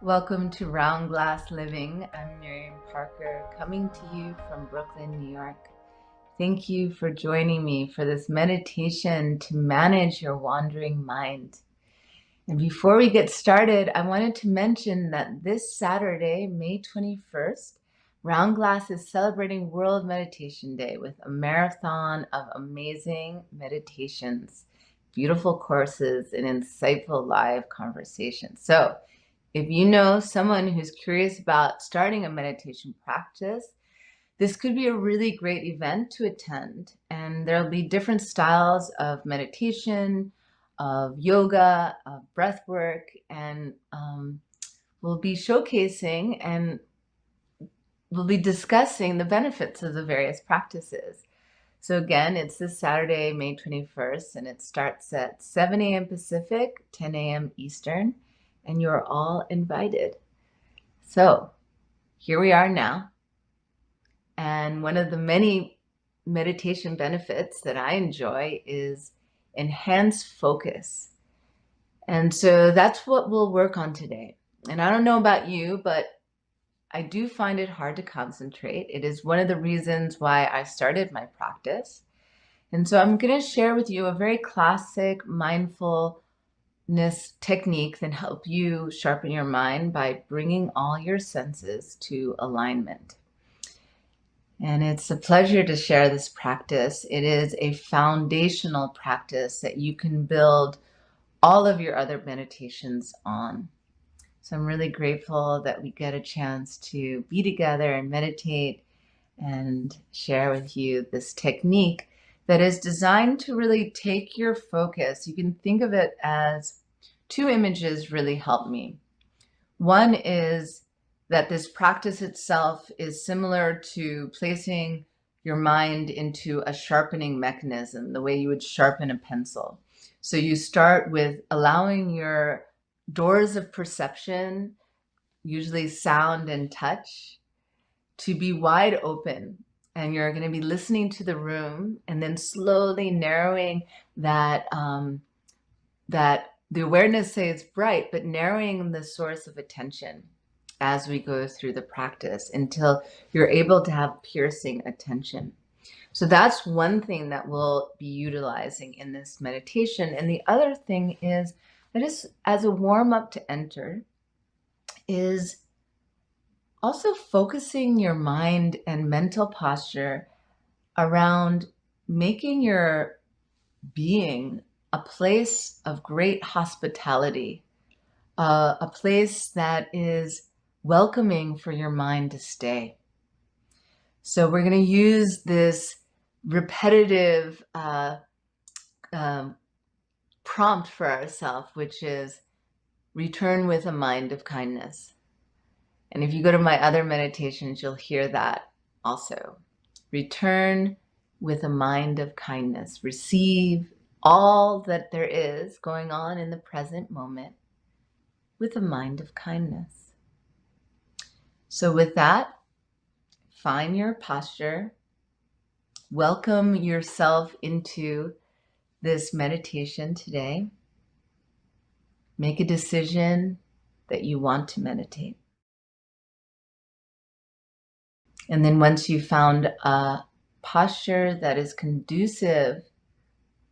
Welcome to Round Glass Living. I'm Miriam Parker, coming to you from Brooklyn, New York. Thank you for joining me for this meditation to manage your wandering mind. And before we get started, I wanted to mention that this Saturday, May 21st, Round Glass is celebrating World Meditation Day with a marathon of amazing meditations, beautiful courses, and insightful live conversations. So if you know someone who's curious about starting a meditation practice, this could be a really great event to attend. And there'll be different styles of meditation, of yoga, of breath work, and we'll be showcasing and we'll be discussing the benefits of the various practices. So again, it's this Saturday, May 21st, and it starts at 7 a.m. Pacific, 10 a.m. Eastern. And you're all invited. So here we are now. And one of the many meditation benefits that I enjoy is enhanced focus. And so that's what we'll work on today. And I don't know about you, but I do find it hard to concentrate. It is one of the reasons why I started my practice. And so I'm going to share with you a very classic mindfulness technique that help you sharpen your mind by bringing all your senses to alignment. And it's a pleasure to share this practice. It is a foundational practice that you can build all of your other meditations on. So I'm really grateful that we get a chance to be together and meditate and share with you this technique that is designed to really take your focus. You can think of it as two images really help me. One is that this practice itself is similar to placing your mind into a sharpening mechanism, the way you would sharpen a pencil. So you start with allowing your doors of perception, usually sound and touch, to be wide open. And you're going to be listening to the room and then slowly narrowing that, that the awareness stays bright, but narrowing the source of attention as we go through the practice until you're able to have piercing attention. So that's one thing that we'll be utilizing in this meditation. And the other thing is, just as a warm up to enter, is also focusing your mind and mental posture around making your being a place of great hospitality, a place that is welcoming for your mind to stay. So we're going to use this repetitive prompt for ourselves, which is return with a mind of kindness. And if you go to my other meditations, you'll hear that also. Return with a mind of kindness. Receive all that there is going on in the present moment with a mind of kindness. So with that, find your posture. Welcome yourself into this meditation today. Make a decision that you want to meditate. And then once you've found a posture that is conducive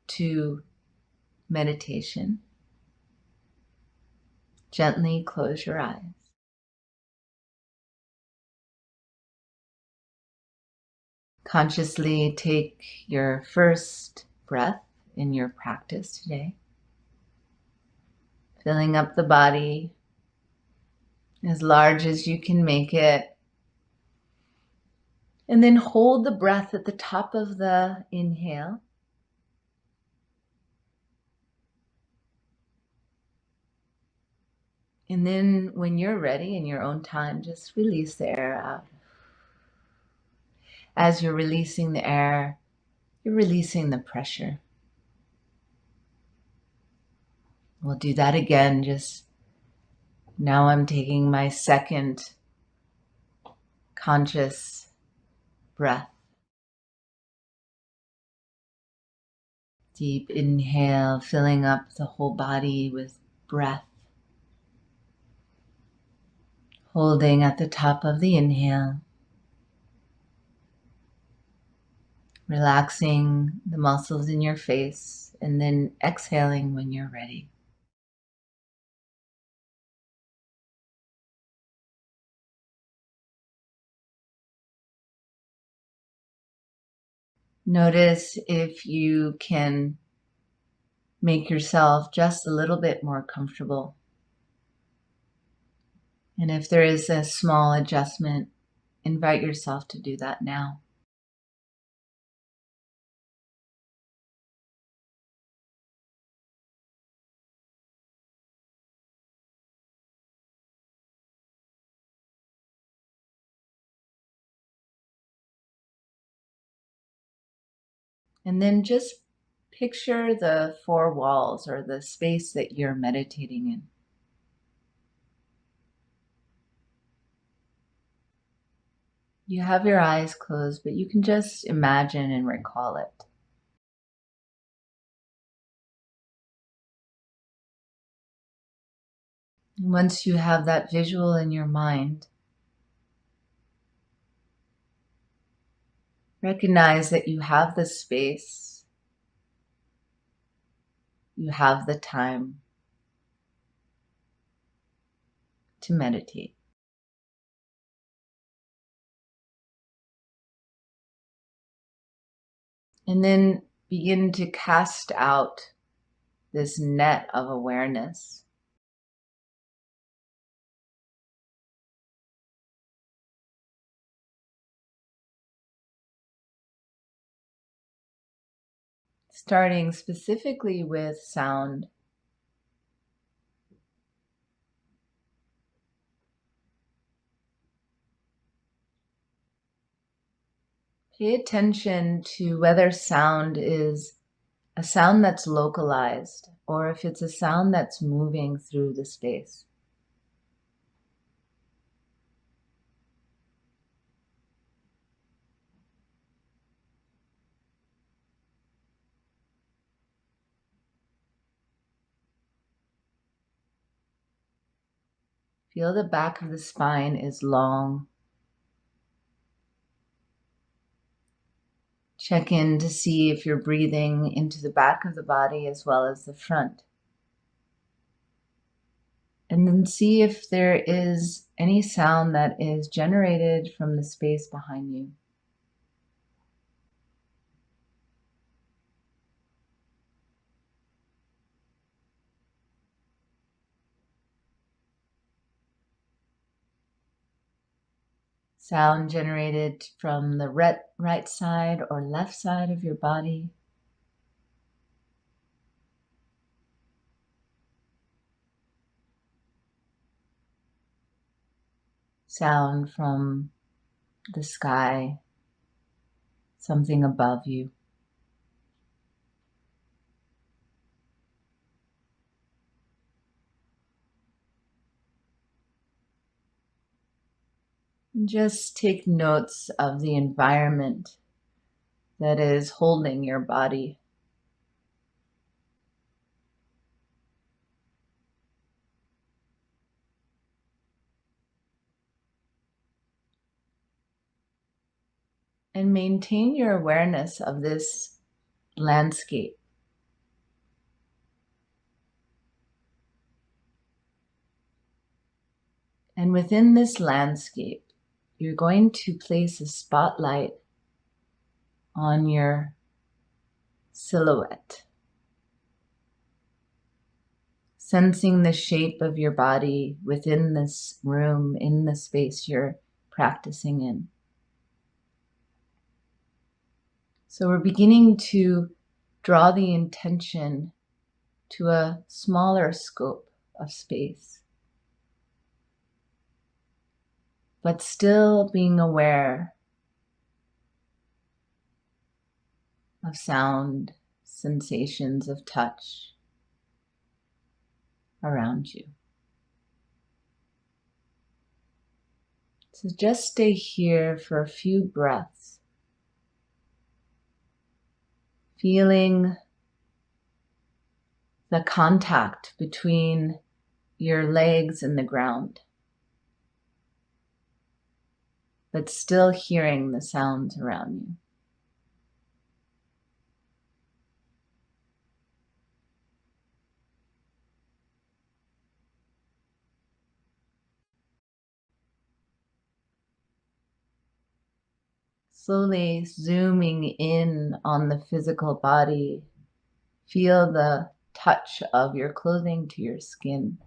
to meditation, gently close your eyes. Consciously take your first breath in your practice today, filling up the body as large as you can make it. And then hold the breath at the top of the inhale. And then when you're ready in your own time, just release the air out. As you're releasing the air, you're releasing the pressure. We'll do that again. Just now I'm taking my second conscious breath. Deep inhale, filling up the whole body with breath. Holding at the top of the inhale. Relaxing the muscles in your face, and then exhaling when you're ready. Notice if you can make yourself just a little bit more comfortable. And if there is a small adjustment, invite yourself to do that now. And then just picture the four walls or the space that you're meditating in. You have your eyes closed, but you can just imagine and recall it. And once you have that visual in your mind, recognize that you have the space, you have the time to meditate. And then begin to cast out this net of awareness. Starting specifically with sound. Pay attention to whether sound is a sound that's localized or if it's a sound that's moving through the space. Feel the back of the spine is long. Check in to see if you're breathing into the back of the body as well as the front. And then see if there is any sound that is generated from the space behind you. Sound generated from the right side or left side of your body. sound from the sky, something above you. And just take notes of the environment that is holding your body. And maintain your awareness of this landscape. And within this landscape, you're going to place a spotlight on your silhouette, sensing the shape of your body within this room, in the space you're practicing in. So we're beginning to draw the intention to a smaller scope of space, but still being aware of sound, sensations of touch around you. So just stay here for a few breaths, feeling the contact between your legs and the ground, but still hearing the sounds around you. Slowly zooming in on the physical body, feel the touch of your clothing to your skin.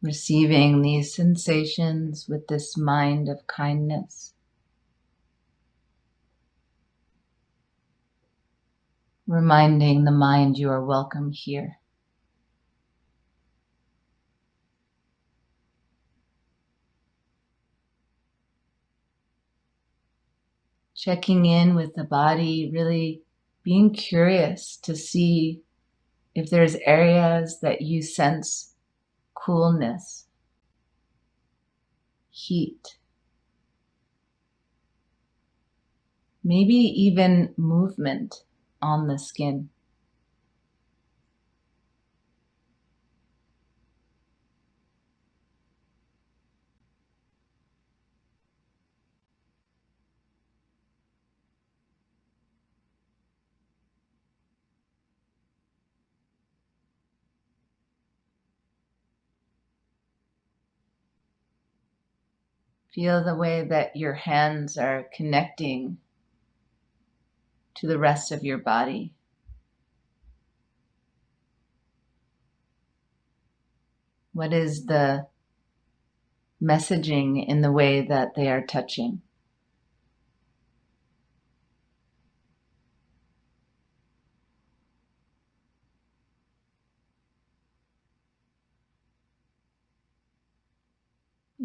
Receiving these sensations with this mind of kindness. Reminding the mind you are welcome here. Checking in with the body, really being curious to see if there's areas that you sense coolness, heat, maybe even movement on the skin. Feel the way that your hands are connecting to the rest of your body. What is the messaging in the way that they are touching?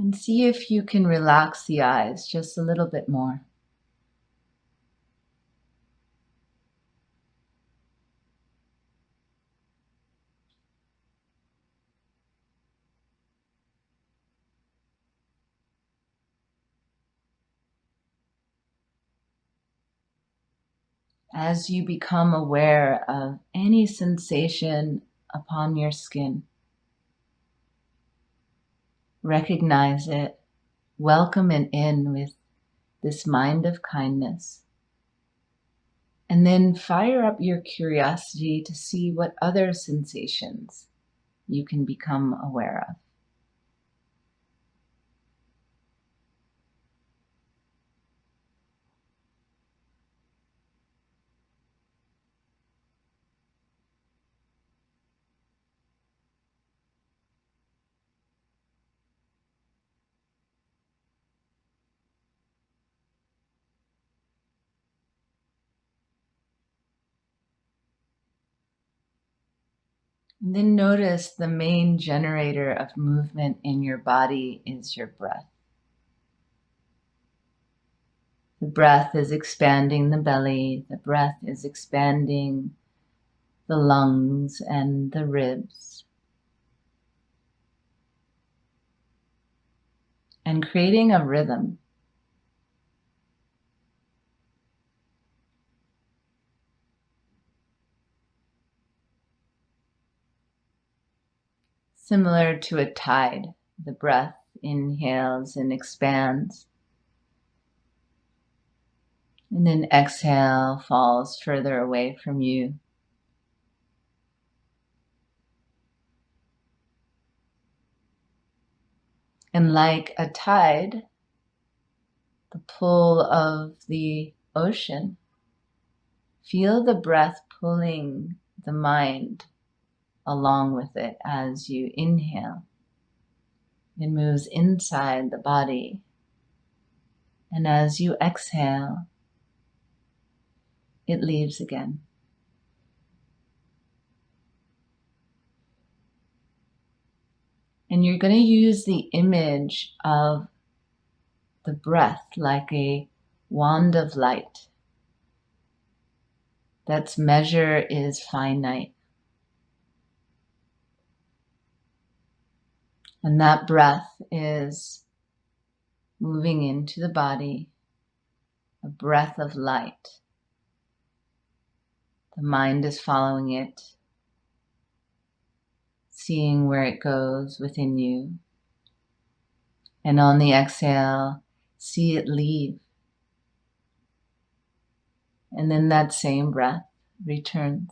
And see if you can relax the eyes just a little bit more. As you become aware of any sensation upon your skin, recognize it, welcome it in with this mind of kindness, and then fire up your curiosity to see what other sensations you can become aware of. And then notice the main generator of movement in your body is your breath. The breath is expanding the belly. The breath is expanding the lungs and the ribs, and creating a rhythm. Similar to a tide, the breath inhales and expands, and then exhale falls further away from you. And like a tide, the pull of the ocean, feel the breath pulling the mind along with it as you inhale. It moves inside the body. And as you exhale, it leaves again. And you're going to use the image of the breath like a wand of light. That's measure is finite. And that breath is moving into the body, a breath of light. The mind is following it, seeing where it goes within you. And on the exhale, see it leave. And then that same breath returns.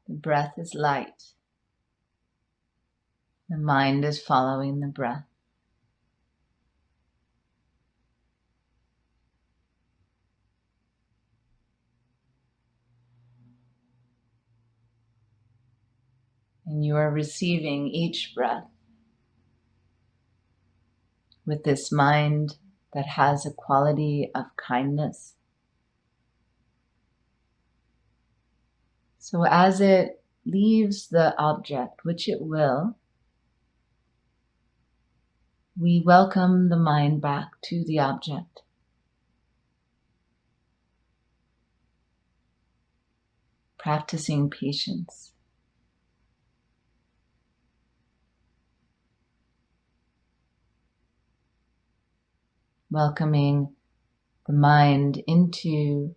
The breath is light. The mind is following the breath. And you are receiving each breath with this mind that has a quality of kindness. So as it leaves the object, which it will, we welcome the mind back to the object. Practicing patience. Welcoming the mind into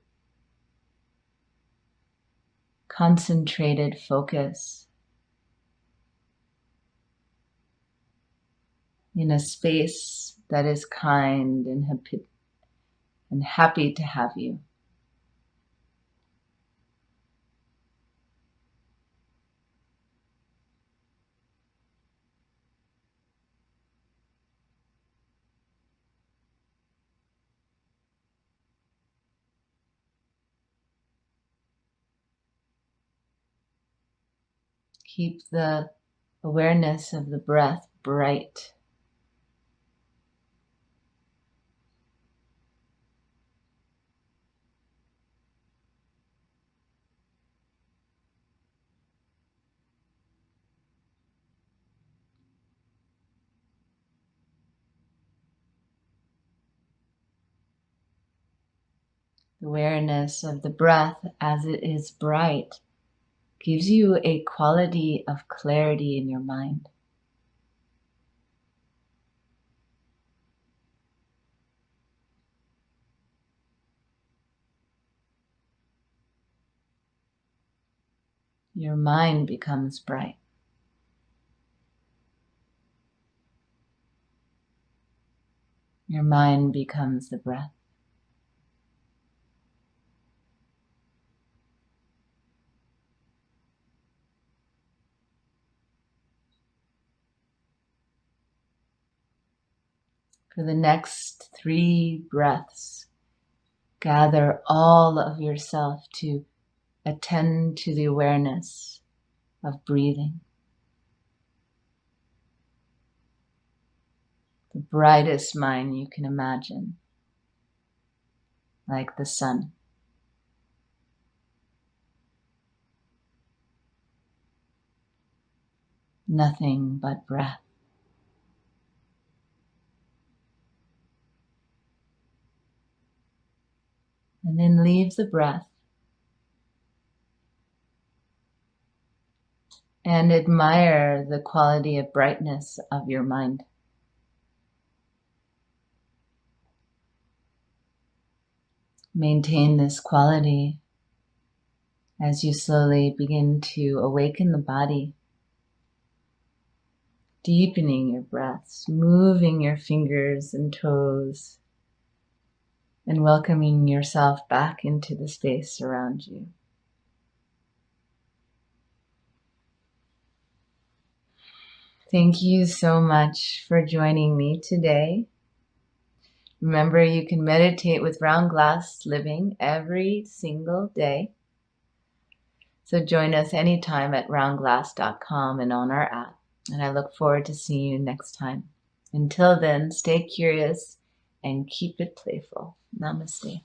concentrated focus in a space that is kind and happy to have you. Keep the awareness of the breath bright. The awareness of the breath as it is bright gives you a quality of clarity in your mind. Your mind becomes bright. Your mind becomes the breath. For the next 3 breaths, gather all of yourself to attend to the awareness of breathing. The brightest mind you can imagine, like the sun. Nothing but breath. And then leave the breath and admire the quality of brightness of your mind. Maintain this quality as you slowly begin to awaken the body, deepening your breaths, moving your fingers and toes, and welcoming yourself back into the space around you. Thank you so much for joining me today. Remember, you can meditate with Round Glass Living every single day. So join us anytime at roundglass.com and on our app. And I look forward to seeing you next time. Until then, stay curious and keep it playful. Namaste.